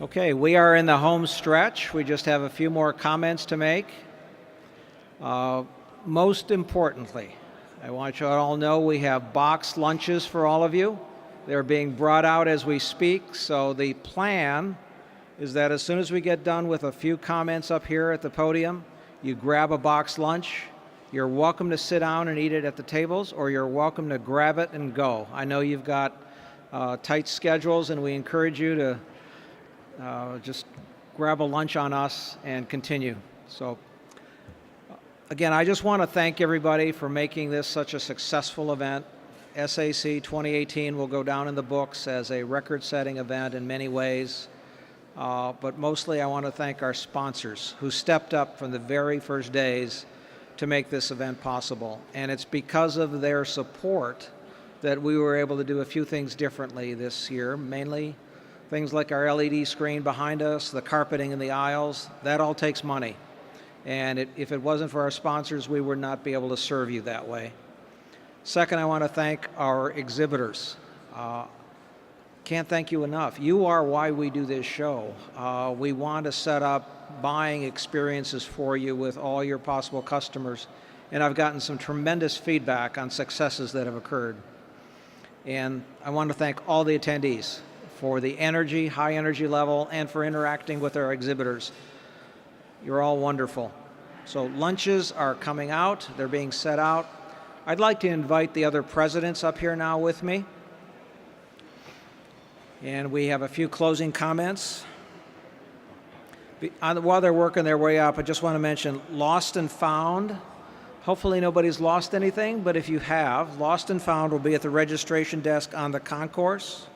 Okay, we are in the home stretch. We just have a few more comments to make. Most importantly, I want you to all know we have boxed lunches for all of you. They're being brought out as we speak, so the plan is that as soon as we get done with a few comments up here at the podium, you grab a boxed lunch. You're welcome to sit down and eat it at the tables, or you're welcome to grab it and go. I know you've got tight schedules, and we encourage you to just grab a lunch on us and continue. So again, I just want to thank everybody for making this such a successful event. SAC 2018 will go down in the books as a record-setting event in many ways, but mostly I want to thank our sponsors who stepped up from the very first days to make this event possible. And it's because of their support that we were able to do a few things differently this year, mainly things like our LED screen behind us, the carpeting in the aisles. That all takes money. And if it wasn't for our sponsors, we would not be able to serve you that way. Second, I want to thank our exhibitors. Can't thank you enough. You are why we do this show. We want to set up buying experiences for you with all your possible customers. And I've gotten some tremendous feedback on successes that have occurred. And I want to thank all the attendees for the energy, high energy level, and for interacting with our exhibitors. You're all wonderful. So lunches are coming out. They're being set out. I'd like to invite the other presidents up here now with me. And we have a few closing comments. While they're working their way up, I just want to mention Lost and Found. Hopefully nobody's lost anything, but if you have, Lost and Found will be at the registration desk on the concourse.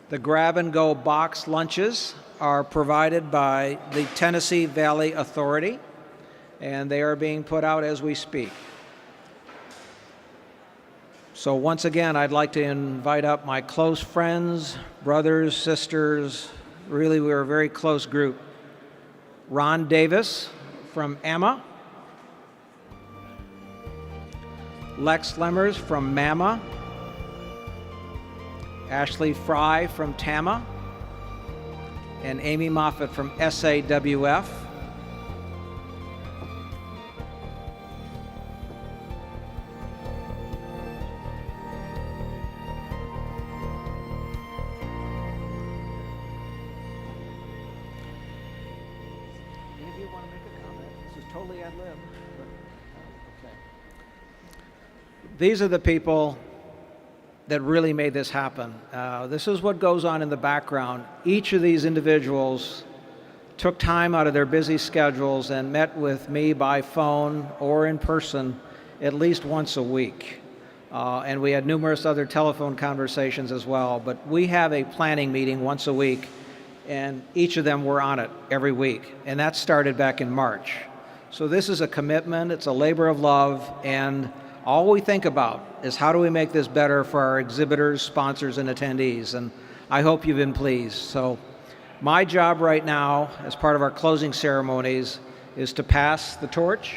The grab-and-go box lunches are provided by the Tennessee Valley Authority, and they are being put out as we speak. So once again, I'd like to invite up my close friends, brothers, sisters. Really, we're a very close group. Ron Davis from AMA. Lex Lemmers from MAMA. Ashley Fry from TAMA, and Amy Moffett from SAWF. Any of you want to make a comment? This is totally ad lib. Okay. These are the people that really made this happen. This is what goes on in the background. Each of these individuals took time out of their busy schedules and met with me by phone or in person at least once a week. And we had numerous other telephone conversations as well. But we have a planning meeting once a week, and each of them were on it every week. And that started back in March. So this is a commitment, it's a labor of love, and all we think about is how do we make this better for our exhibitors, sponsors, and attendees, and I hope you've been pleased. So my job right now, as part of our closing ceremonies, is to pass the torch.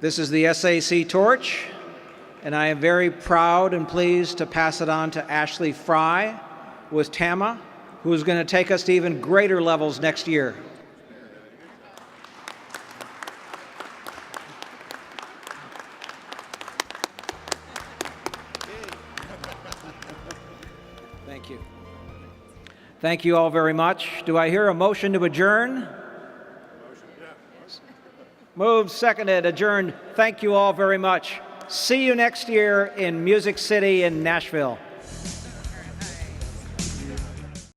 This is the SAC torch, and I am very proud and pleased to pass it on to Ashley Fry with TAMA, who is going to take us to even greater levels next year. Thank you. Thank you all very much. Do I hear a motion to adjourn? Motion, yeah. Moved, seconded, adjourned. Thank you all very much. See you next year in Music City in Nashville.